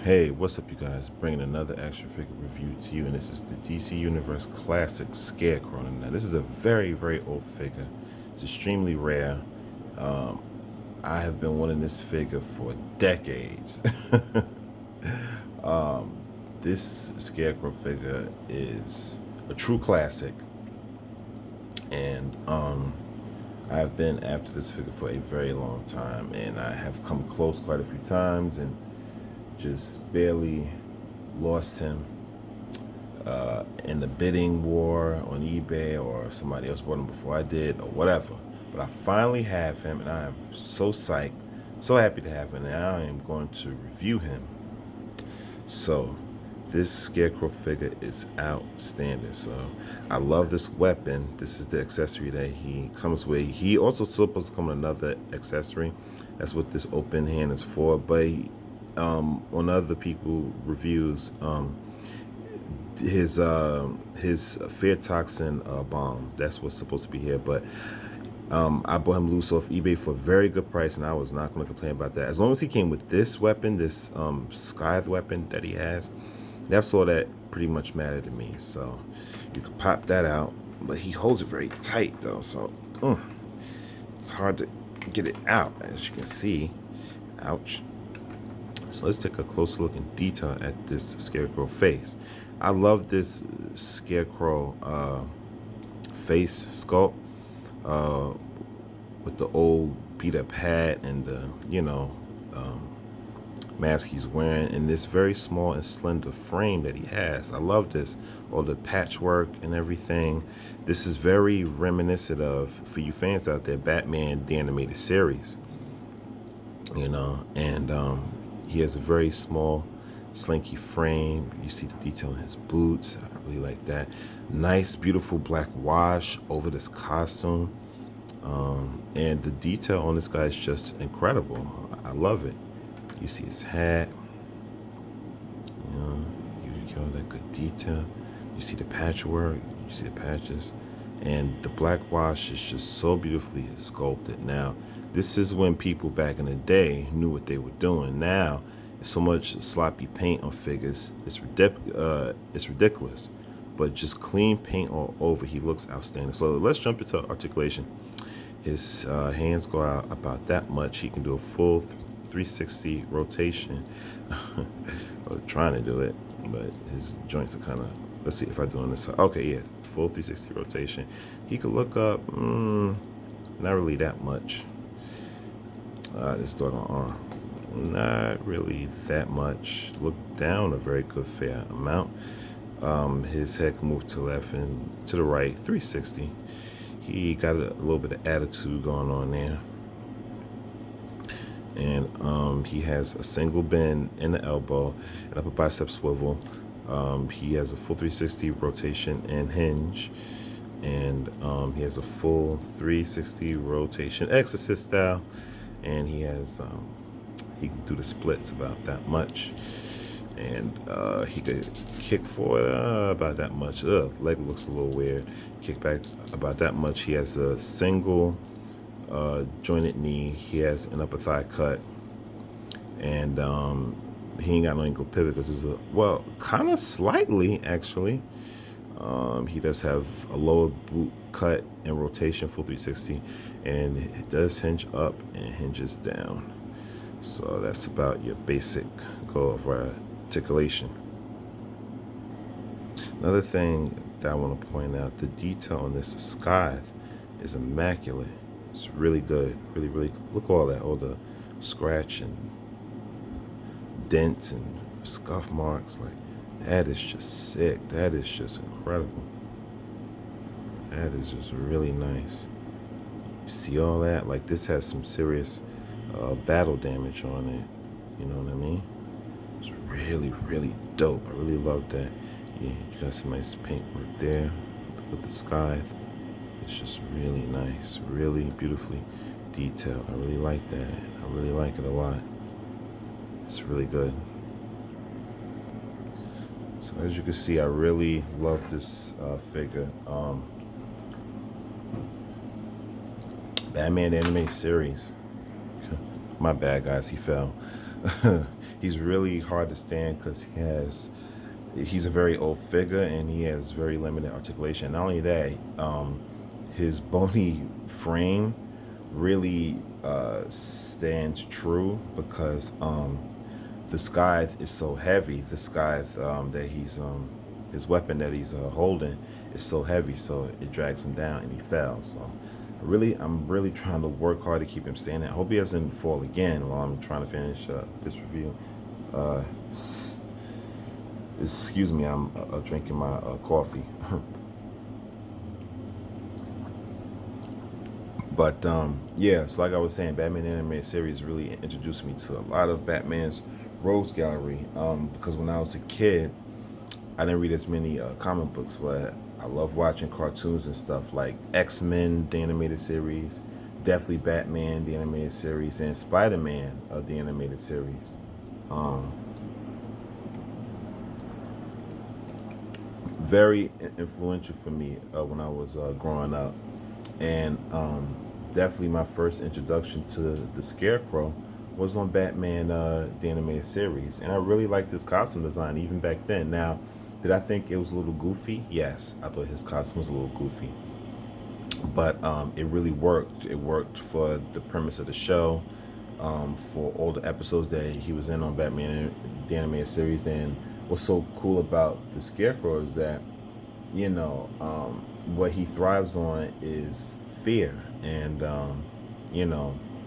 Hey, what's up, you guys? Bringing another action figure review to you, and this is the DC Universe Classics Scarecrow. Now, this is a very old figure. It's extremely rare. Um, I have been wanting this figure for decades. um, this Scarecrow figure is a true classic, and I've been after this figure for a very long time, and I have come close quite a few times, and just barely lost him in the bidding war on eBay, or somebody else bought him before I did, or whatever. But I finally have him, and I am so psyched, so happy to have him, and I am going to review him. So this Scarecrow figure is outstanding. So I love this weapon. This is the accessory that he comes with. He also supposed to come with another accessory. That's what this open hand is for. But on other people reviews, his fear toxin bomb, that's what's supposed to be here. But I bought him loose off eBay for a very good price, and I was not going to complain about that. As long as he came with this weapon, this scythe weapon that he has, that's all that pretty much mattered to me. So you can pop that out, but he holds it very tight though, so it's hard to get it out, as you can see. Ouch. So let's take a closer look in detail at this Scarecrow face. I love this Scarecrow face sculpt with the old beat up hat and the mask he's wearing, and this very small and slender frame that he has. I love this, all the patchwork and everything. This is very reminiscent of, for you fans out there, Batman the animated series, and he has a very small slinky frame. You see the detail in his boots. I really like that. Nice beautiful black wash over this costume, and the detail on this guy is just incredible. I love it. You see his hat, you get all that good detail. You see the patchwork, you see the patches, and the black wash is just so beautifully sculpted. Now, this is when people back in the day knew what they were doing. Now, it's so much sloppy paint on figures, it's ridiculous. But just clean paint all over, he looks outstanding. So let's jump into articulation. His hands go out about that much. He can do a full 360 rotation. I'm trying to do it, but his joints are kind of, let's see if I do on this side. Okay, yeah, full 360 rotation. He could look up, not really that much. This doggone arm, not really that much. Look down a very good fair amount. His head can move to the left and to the right, 360. He got a little bit of attitude going on there. And he has a single bend in the elbow, an upper bicep swivel. He has a full 360 rotation and hinge. And he has a full 360 rotation exorcist style. And he has, he can do the splits about that much. And he could kick forward about that much. Leg looks a little weird. Kick back about that much. He has a single jointed knee. He has an upper thigh cut, and he ain't got no ankle pivot because it's well, kind of slightly actually. He does have a lower boot cut and rotation, full 360, and it does hinge up and hinges down. So that's about your basic goal of articulation. Another thing that I want to point out, the detail on this scythe is immaculate. It's really good, really. Look at all that, all the scratch and dents and scuff marks. Like, that is just sick. That is just incredible. That is just really nice. You see all that? Like, this has some serious battle damage on it. You know what I mean? It's really dope. I really love that. Yeah, you got some nice paintwork there with the scythe. It's just really nice, really beautifully detailed. I really like that. I really like it a lot. It's really good. So as you can see, I really love this figure. Batman anime series. My bad, guys, he fell. He's really hard to stand because he's a very old figure and he has very limited articulation. Not only that, his bony frame really stands true because the scythe is so heavy. The scythe that he's his weapon that he's holding is so heavy, so it drags him down and he fell. So I'm really trying to work hard to keep him standing. I hope he doesn't fall again while I'm trying to finish this review. Uh, excuse me, I'm drinking my coffee. But yeah, so like I was saying, Batman animated series really introduced me to a lot of Batman's rogues gallery. Because when I was a kid, I didn't read as many comic books, but I love watching cartoons and stuff like X-Men, the animated series, definitely Batman, the animated series, and Spider-Man, the animated series. Um, Very influential for me when I was growing up. And definitely my first introduction to the Scarecrow was on Batman, the animated series. And I really liked his costume design even back then. Now, did I think it was a little goofy? Yes, I thought his costume was a little goofy. But it really worked. It worked for the premise of the show, for all the episodes that he was in on Batman, the animated series. And what's so cool about the Scarecrow is that what he thrives on is fear, and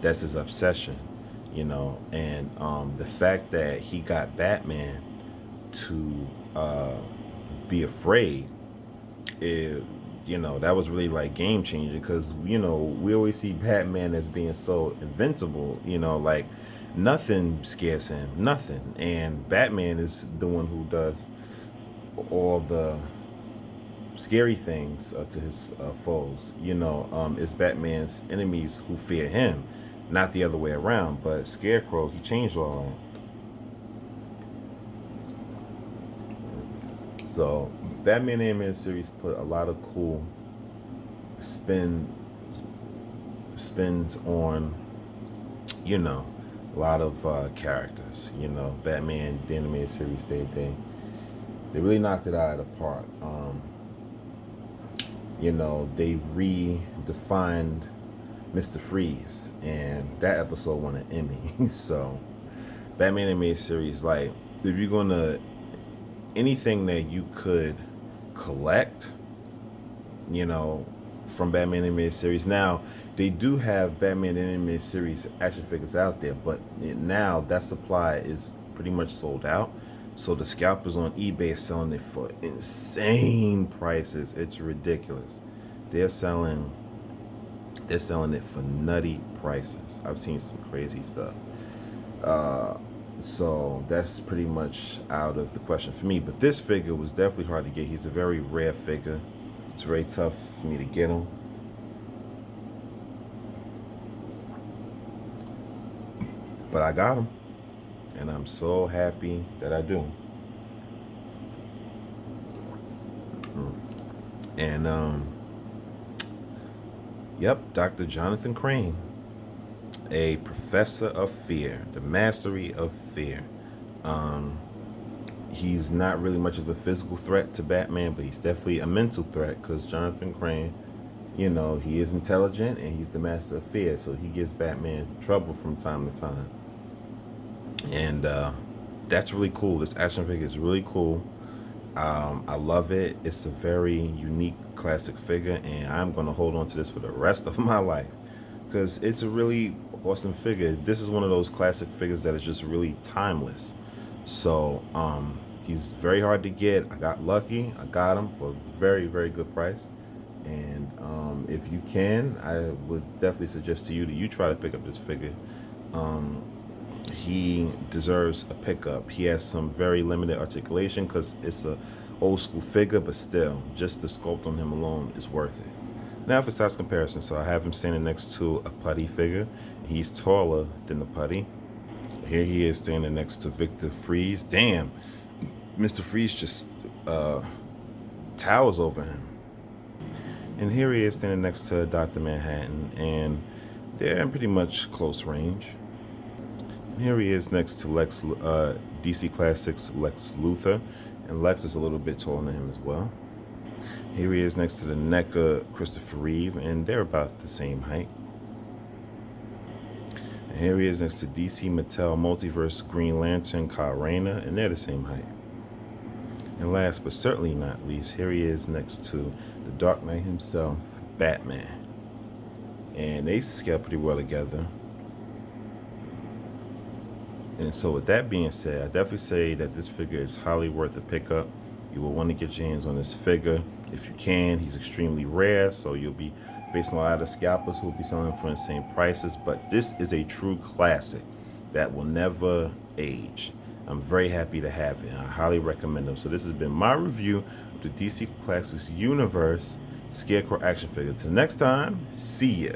that's his obsession. And the fact that he got Batman to be afraid, it that was really like game changing because we always see Batman as being so invincible. Like nothing scares him, nothing, and Batman is the one who does all the scary things to his foes. It's Batman's enemies who fear him, not the other way around. But Scarecrow, he changed all that. So Batman animated series put a lot of cool spins on, a lot of characters. Batman the animated series, they really knocked it out of the park. They redefined Mr. Freeze, and that episode won an Emmy. So, Batman animated series, like, if you're gonna anything that you could collect, you know, from Batman animated series. Now, they do have Batman animated series action figures out there, but now that supply is pretty much sold out. So the scalpers on eBay are selling it for insane prices. It's ridiculous. They're selling they're selling it for nutty prices. I've seen some crazy stuff. So that's pretty much out of the question for me. But this figure was definitely hard to get. He's a very rare figure. It's very tough for me to get him. But I got him. And I'm so happy that I do. And yep, Dr. Jonathan Crane, a professor of fear, the mastery of fear. Um, he's not really much of a physical threat to Batman, but he's definitely a mental threat because Jonathan Crane, he is intelligent and he's the master of fear, so he gives Batman trouble from time to time. And that's really cool. This action figure is really cool. I love it. It's a very unique classic figure, and I'm going to hold on to this for the rest of my life because it's a really awesome figure. This is one of those classic figures that is just really timeless. So he's very hard to get. I got lucky. I got him for a very, very good price. And if you can, I would definitely suggest to you that you try to pick up this figure. He deserves a pickup. He has some very limited articulation because it's a old school figure, but still, just the sculpt on him alone is worth it. Now for size comparison, so I have him standing next to a putty figure. He's taller than the putty. Here he is standing next to Victor Freeze. Damn, Mr. Freeze just towers over him. And here he is standing next to Dr. Manhattan, and they're in pretty much close range. Here he is next to DC Classics Lex Luthor, and Lex is a little bit taller than him as well. Here he is next to the NECA Christopher Reeve, and they're about the same height. And here he is next to DC Mattel Multiverse Green Lantern Kyle Rayner, and they're the same height. And last but certainly not least, here he is next to the Dark Knight himself, Batman. And they scale pretty well together. And so with that being said, I definitely say that this figure is highly worth a pickup. You will want to get your hands on this figure if you can. He's extremely rare, so you'll be facing a lot of scalpers who will be selling for the same prices. But this is a true classic that will never age. I'm very happy to have it. I highly recommend them. So this has been my review of the DC Classics Universe Scarecrow action figure. Till next time, see ya.